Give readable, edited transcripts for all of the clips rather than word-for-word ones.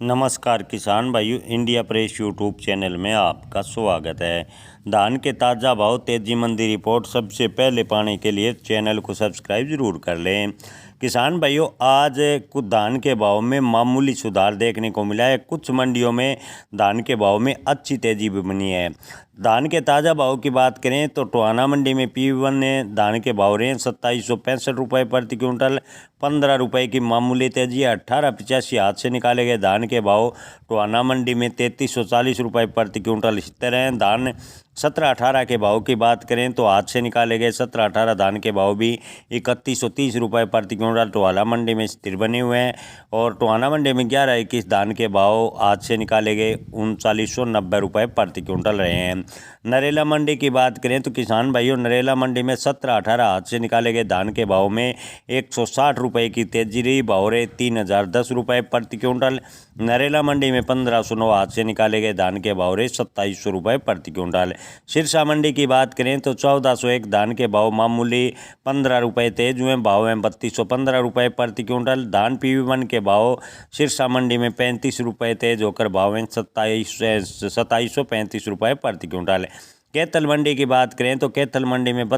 नमस्कार किसान भाइयों, इंडिया प्रेस यूट्यूब चैनल में आपका स्वागत है। धान के ताज़ा भाव तेजी मंदी रिपोर्ट सबसे पहले पाने के लिए चैनल को सब्सक्राइब जरूर कर लें। किसान भाइयों, आज कुछ धान के भाव में मामूली सुधार देखने को मिला है। कुछ मंडियों में धान के भाव में अच्छी तेजी भी बनी है। धान के ताज़ा भाव की बात करें तो टोहाना मंडी में P1 ने धान के भाव रहे 2765 रुपये प्रति क्विंटल, 15 रुपये की मामूली तेजी। 1885 हाथ से निकाले गए धान के भाव टोहाना मंडी में 3340 रुपये प्रति क्विंटल स्थिर हैं। धान 17-18 के भाव की बात करें तो हाथ से निकाले गए 17-18 धान के भाव भी 3130 रुपये प्रति क्विंटल टोहाना मंडी में स्थिर बने हुए हैं। और टोहाना मंडी में 11-21 धान के भाव हाथ से निकाले गए 3990 रुपये प्रति क्विंटल रहे हैं। नरेला मंडी की बात करें तो किसान भाइयों, नरेला मंडी में 17-18 हाथ से निकाले गए धान के भाव में 160 रुपये की तेजी रही। भाव रहे 3010 रुपये प्रति क्विंटल। नरेला मंडी में 1509 हाथ से निकाले गए धान के भाव रहे 2700 रुपये प्रति क्विंटल। सिरसा मंडी की बात करें तो 1401 धान के भाव मामूली 15 रुपये तेज हुए। भाव हैं 3215 रुपये प्रति क्विंटल। धान P1 के भाव सिरसा मंडी में 35 रुपये तेज होकर भाव हैं 2735 रुपये प्रति क्विंटल। कैथल मंडी की बात करें तो कैथल मंडी में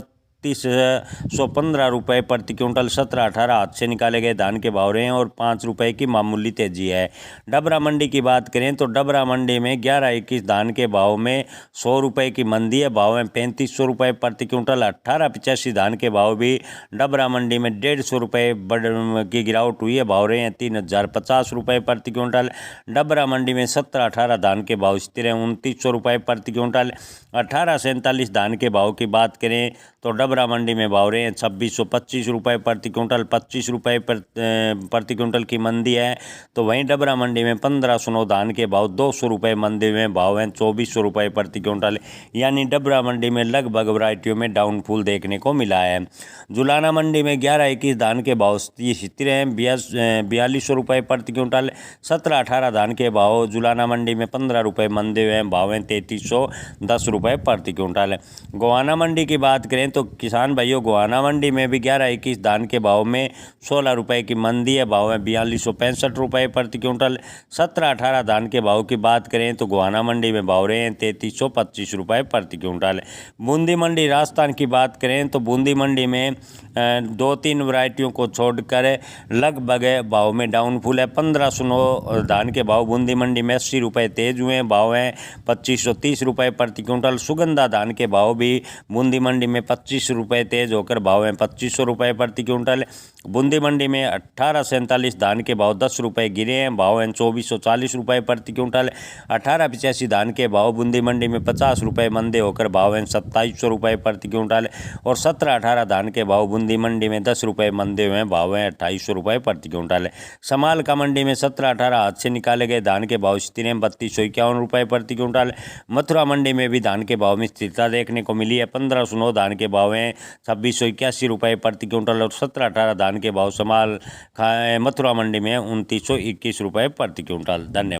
3215 रुपये प्रति क्विंटल 17-18 हाथ से निकाले गए धान के भाव रहे हैं और 5 रुपये की मामूली तेजी है। डबरा मंडी की बात करें तो डबरा मंडी में 11-21 धान के भाव में 100 रुपये की मंदी है। भाव है 3500 रुपये प्रति क्विंटल। 1885 धान के भाव भी डबरा मंडी में 150 रुपये की गिरावट हुई है। भाव रहे हैं 3050 रुपये प्रति क्विंटल। डबरा मंडी में 17-18 धान के भाव स्थिर हैं 2900 रुपये प्रति क्विंटल। 1847 धान के भाव की बात करें तो डबरा मंडी में भाव रहे हैं 2625 रुपये प्रति क्विंटल। 25 रुपये प्रति क्विंटल की मंदी है। तो वहीं डबरा मंडी में 1509 धान के भाव 200 रुपये मंदी में भाव हैं 2400 रुपये प्रति क्विंटल। यानी डबरा मंडी में लगभग वैरायटियों में डाउनफॉल देखने को मिला है। जुलाना मंडी में 11-21 धान के भाव स्थिर हैं 4200 रुपये प्रति क्विंटल। 17-18 धान के भाव जुलाना मंडी में 15 रुपये मंदी हुए हैं। भाव हैं 3310 रुपये प्रति क्विंटल। गोहाना मंडी की बात करें तो किसान भाइयों, गोहाना मंडी में भी 11-21 धान के भाव में 16 रुपये की मंदी है। भाव है 4265 रुपये प्रति क्विंटल। 17-18 धान के भाव की बात करें तो गोहाना मंडी में भाव रहे हैं 3325 रुपये प्रति क्विंटल। बूंदी मंडी राजस्थान की बात करें तो बूंदी मंडी में 2-3 वैरायटियों को छोड़कर लगभग भाव में डाउनफॉल है। 1509 धान के भाव बूंदी मंडी में 80 रुपये तेज हुए हैं। भाव हैं 2530 रुपये प्रति क्विंटल। सुगंधा धान के भाव भी बूंदी मंडी में 25 रुपये तेज होकर भाव हैं 2500 रुपये प्रति क्विंटल। बूंदी मंडी में 1847 धान के भाव 10 रुपये गिरे हैं। भाव हैं 2440 रुपये प्रति क्विंटल। 1885 धान के भाव बूंदी मंडी में 50 रुपये मंदे होकर भाव हैं 2700 रुपये प्रति क्विंटल। और 17-18 धान के भाव बूंदी मंडी में 10 रुपये मंदे हुए हैं। भाव हैं 2800 रुपये प्रति क्विंटल। समाल का मंडी में 17-18 हाथ से निकाले गए धान के भाव स्थिर हैं 3251 रुपये प्रति क्विंटल। मथुरा मंडी में भी धान के भाव में स्थिरता देखने को मिली है। 1509 धान के भाव हैं 2681 रुपये प्रति क्विंटल। और 17-18 धान के भाव समाल मथुरा मंडी में 2921 रुपये प्रति क्विंटल। धन्यवाद।